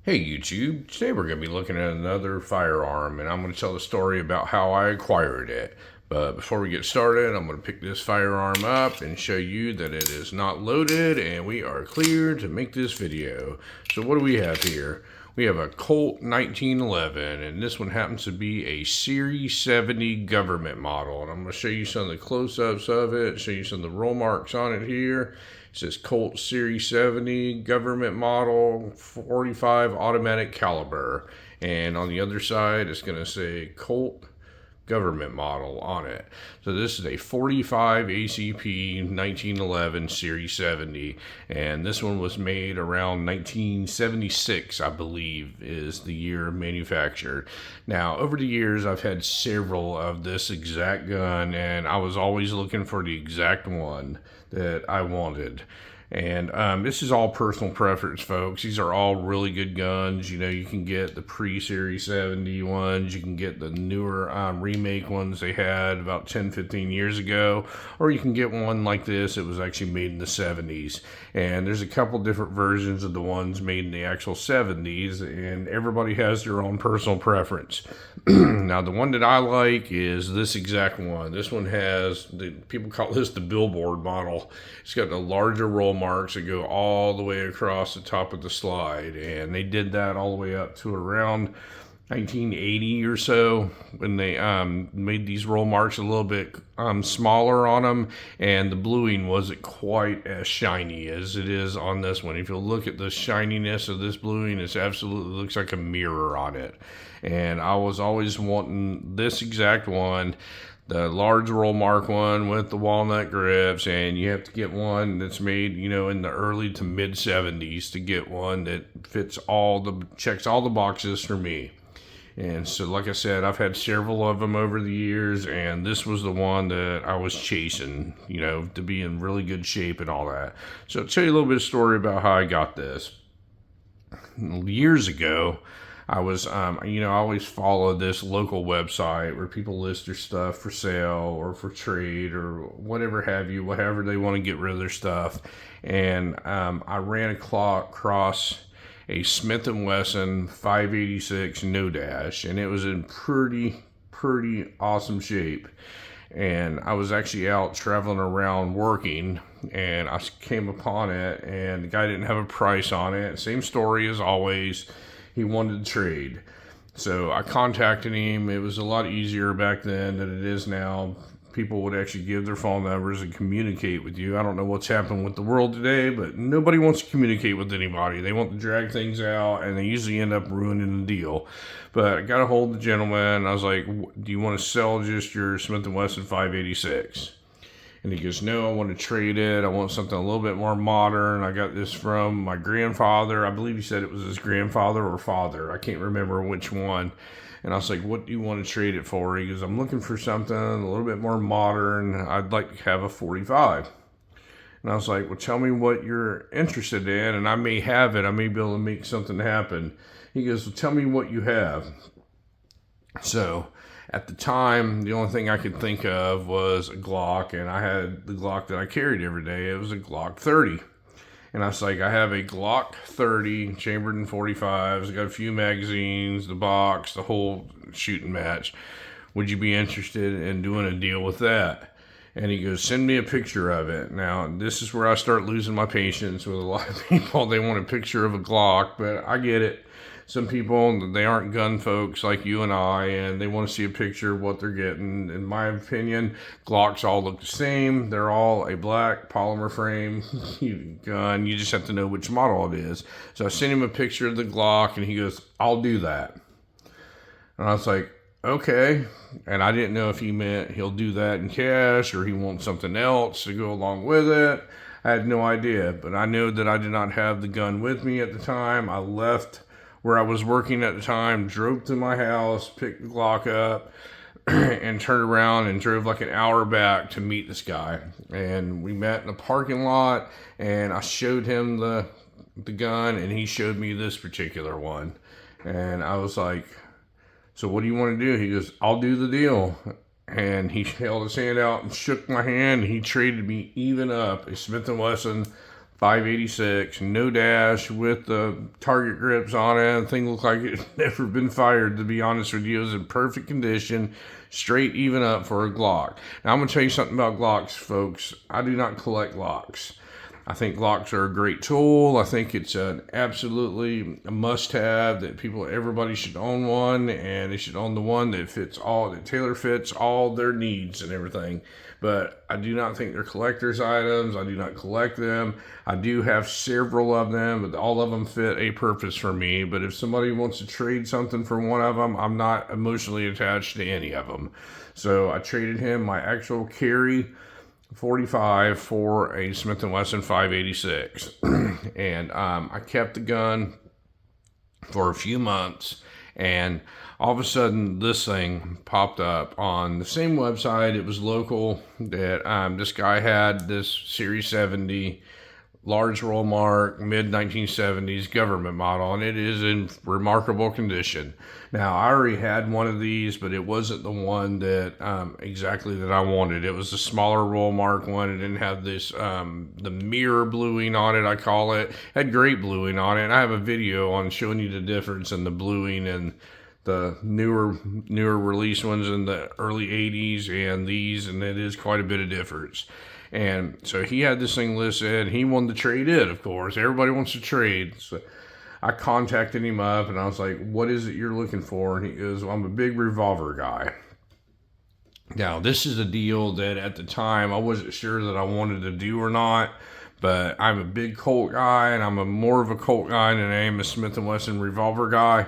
Hey YouTube, today we're going to be looking at another firearm and I'm going to tell the story about how I acquired it. But before we get started, I'm going to pick this firearm up and show you that it is not loaded and we are clear to make this video. So what do we have here? We have a Colt 1911 and this one happens to be a Series 70 Government model. And I'm going to show you some of the close-ups of it, show you some of the roll marks on it here. It says Colt Series 70 Government model 45 automatic caliber. And on the other side, it's going to say Colt Government model on it. So this is a 45 ACP 1911 Series 70, and this one was made around 1976, I believe, is the year manufactured. Now, over the years, I've had several of this exact gun, and I was always looking for the exact one that I wanted. And this is all personal preference, folks. These are all really good guns. You know, you can get the pre-Series 70 ones. You can get the newer remake ones they had about 10, 15 years ago. Or you can get one like this. It was actually made in the 70s. And there's a couple different versions of the ones made in the actual 70s. And everybody has their own personal preference. Now, the one that I like is this exact one. This one has, people call this the billboard model. It's got the larger roll marks that go all the way across the top of the slide. And they did that all the way up to around 1980 or so when they made these roll marks a little bit smaller on them, and the bluing wasn't quite as shiny as it is on this one. If you look at the shininess of this bluing, it absolutely looks like a mirror on it. And I was always wanting this exact one, the large roll mark one with the walnut grips, and you have to get one that's made, you know, in the early to mid 70s to get one that fits checks all the boxes for me. And so, like I said, I've had several of them over the years, and this was the one that I was chasing, you know, to be in really good shape and all that. So I'll tell you a little bit of story about how I got this. Years ago, I was, I always follow this local website where people list their stuff for sale or for trade or whatever have you, whatever they want to get rid of their stuff. And I ran across a Smith&Wesson 586 no dash, and it was in pretty awesome shape. And I was actually out traveling around working, and I came upon it, and the guy didn't have a price on it. Same story as always. He wanted to trade. So I contacted him. It was a lot easier back then than it is now. People would actually give their phone numbers and communicate with you. I don't know what's happened with the world today, but nobody wants to communicate with anybody. They want to drag things out, and they usually end up ruining the deal. But I got a hold of the gentleman. I was like, do you want to sell just your Smith&Wesson 586? And he goes, no, I want to trade it. I want something a little bit more modern. I got this from my grandfather. I believe he said it was his grandfather or father. I can't remember which one. And I was like, what do you want to trade it for? He goes, I'm looking for something a little bit more modern. I'd like to have a 45. And I was like, well, tell me what you're interested in, and I may have it. I may be able to make something happen. He goes, well, tell me what you have. So at the time, the only thing I could think of was a Glock, and I had the Glock that I carried every day. It was a Glock 30. And I was like, I have a Glock 30 chambered in 45s. I got a few magazines, the box, the whole shooting match. Would you be interested in doing a deal with that? And he goes, send me a picture of it. Now, this is where I start losing my patience with a lot of people. They want a picture of a Glock, but I get it. Some people, they aren't gun folks like you and I, and they want to see a picture of what they're getting. In my opinion, Glocks all look the same. They're all a black polymer frame gun. You just have to know which model it is. So I sent him a picture of the Glock, and he goes, I'll do that. And I was like, okay. And I didn't know if he meant he'll do that in cash or he wants something else to go along with it. I had no idea, but I knew that I did not have the gun with me at the time. I left where I was working at the time, drove to my house, picked the Glock up, and turned around and drove like an hour back to meet this guy. And we met in a parking lot, and I showed him the gun, and he showed me this particular one. And I was like, so what do you want to do? He goes, I'll do the deal. And he held his hand out and shook my hand, and he traded me even up a Smith&Wesson 586, no dash, with the target grips on it. The thing looked like it had never been fired, to be honest with you. It was in perfect condition, straight even up for a Glock. Now I'm going to tell you something about Glocks, folks. I do not collect Glocks. I think Glocks are a great tool. I think it's an absolutely a must-have that everybody should own one, and they should own the one that tailor fits all their needs and everything. But I do not think they're collector's items. I do not collect them. I do have several of them, but all of them fit a purpose for me. But if somebody wants to trade something for one of them, I'm not emotionally attached to any of them. So I traded him my actual carry 45 for a Smith&Wesson 586. And I kept the gun for a few months, and all of a sudden this thing popped up on the same website. It was local, that this guy had this Series 70 large roll mark, mid 1970s government model, and it is in remarkable condition. Now, I already had one of these, but it wasn't the one that exactly that I wanted. It was the smaller roll mark one. It didn't have this the mirror bluing on it, I call it. It had great bluing on it, and I have a video on showing you the difference in the bluing and the newer release ones in the early 80s and these, and it is quite a bit of difference. And so he had this thing listed. He wanted to trade it, of course. Everybody wants to trade. So I contacted him up, and I was like, what is it you're looking for? And he goes, well, I'm a big revolver guy. Now, this is a deal that at the time I wasn't sure that I wanted to do or not, but I'm a big Colt guy, and I'm more of a Colt guy than I am a Smith&Wesson revolver guy.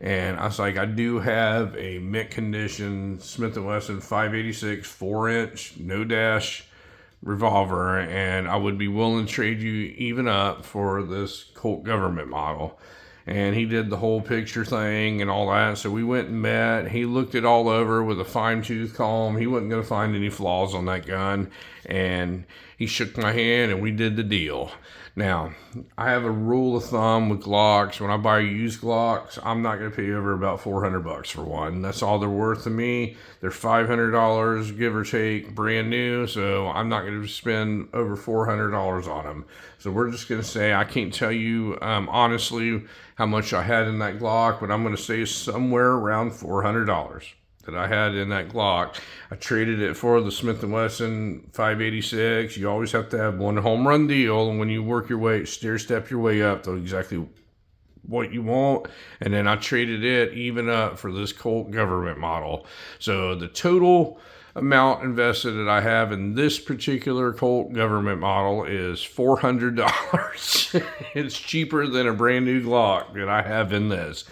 And I was like, I do have a mint condition Smith&Wesson 586 4-inch, no dash revolver, and I would be willing to trade you even up for this Colt Government model. And he did the whole picture thing and all that. So we went and met. He looked it all over with a fine-tooth comb. He wasn't going to find any flaws on that gun. And he shook my hand, and we did the deal. Now, I have a rule of thumb with Glocks. When I buy used Glocks, I'm not going to pay over about $400 for one. That's all they're worth to me. They're $500, give or take, brand new. So I'm not going to spend over $400 on them. So we're just going to say, I can't tell you honestly how much I had in that Glock, but I'm going to say somewhere around $400 that I had in that Glock. I traded it for the Smith&Wesson 586. You always have to have one home run deal, and when you work your way, step your way up to exactly what you want. And then I traded it even up for this Colt Government model. So the total amount invested that I have in this particular Colt Government model is $400. It's cheaper than a brand new Glock that I have in this.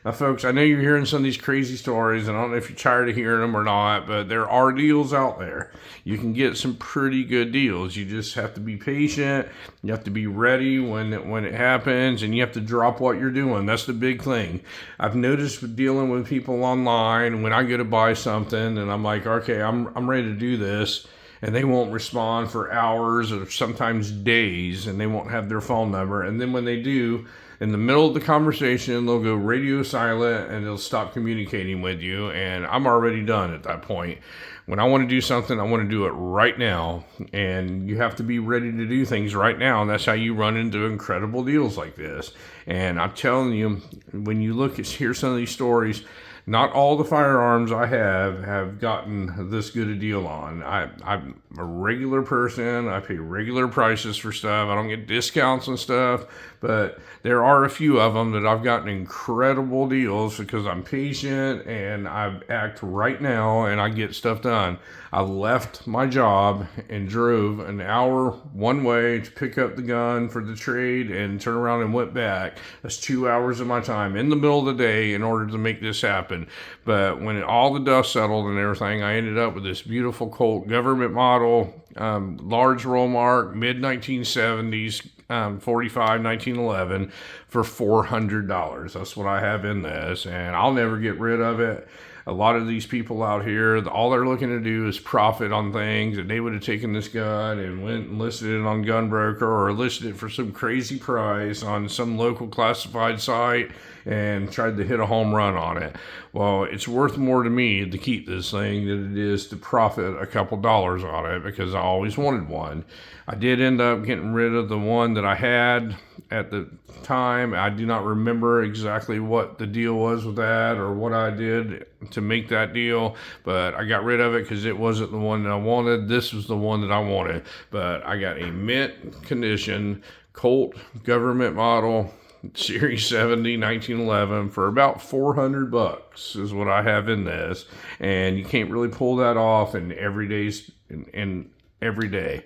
Now, folks, I know you're hearing some of these crazy stories, and I don't know if you're tired of hearing them or not, but there are deals out there. You can get some pretty good deals. You just have to be patient. You have to be ready when it happens, and you have to drop what you're doing. That's the big thing. I've noticed with dealing with people online, when I go to buy something, and I'm like, okay, I'm ready to do this, and they won't respond for hours or sometimes days, and they won't have their phone number. And then when they do, in the middle of the conversation, they'll go radio silent and they'll stop communicating with you. And I'm already done at that point. When I want to do something, I want to do it right now. And you have to be ready to do things right now. And that's how you run into incredible deals like this. And I'm telling you, when you hear some of these stories, not all the firearms I have gotten this good a deal on. I'm a regular person. I pay regular prices for stuff. I don't get discounts and stuff, but there are a few of them that I've gotten incredible deals because I'm patient and I act right now and I get stuff done. I left my job and drove an hour one way to pick up the gun for the trade and turn around and went back. That's 2 hours of my time in the middle of the day in order to make this happen. But when all the dust settled and everything, I ended up with this beautiful Colt Government model, large roll mark, mid 1970s, 45 1911 for $400. That's what I have in this, and I'll never get rid of it. A lot of these people out here, all they're looking to do is profit on things, and they would have taken this gun and went and listed it on Gunbroker or listed it for some crazy price on some local classified site and tried to hit a home run on it. Well, it's worth more to me to keep this thing than it is to profit a couple dollars on it, because I always wanted one. I did end up getting rid of the one that I had at the time. I do not remember exactly what the deal was with that or what I did to make that deal, but I got rid of it because it wasn't the one that I wanted. This was the one that I wanted. But I got a mint condition Colt Government model Series 70 1911 for about $400 is what I have in this, and you can't really pull that off in every day.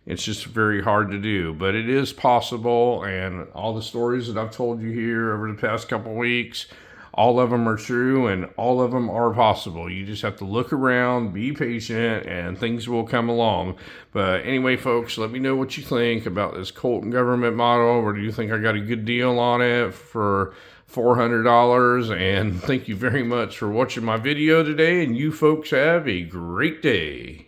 It's just very hard to do, but it is possible, and all the stories that I've told you here over the past couple weeks, all of them are true, and all of them are possible. You just have to look around, be patient, and things will come along. But anyway, folks, let me know what you think about this Colt Government model, or do you think I got a good deal on it for $400? And thank you very much for watching my video today, and you folks have a great day.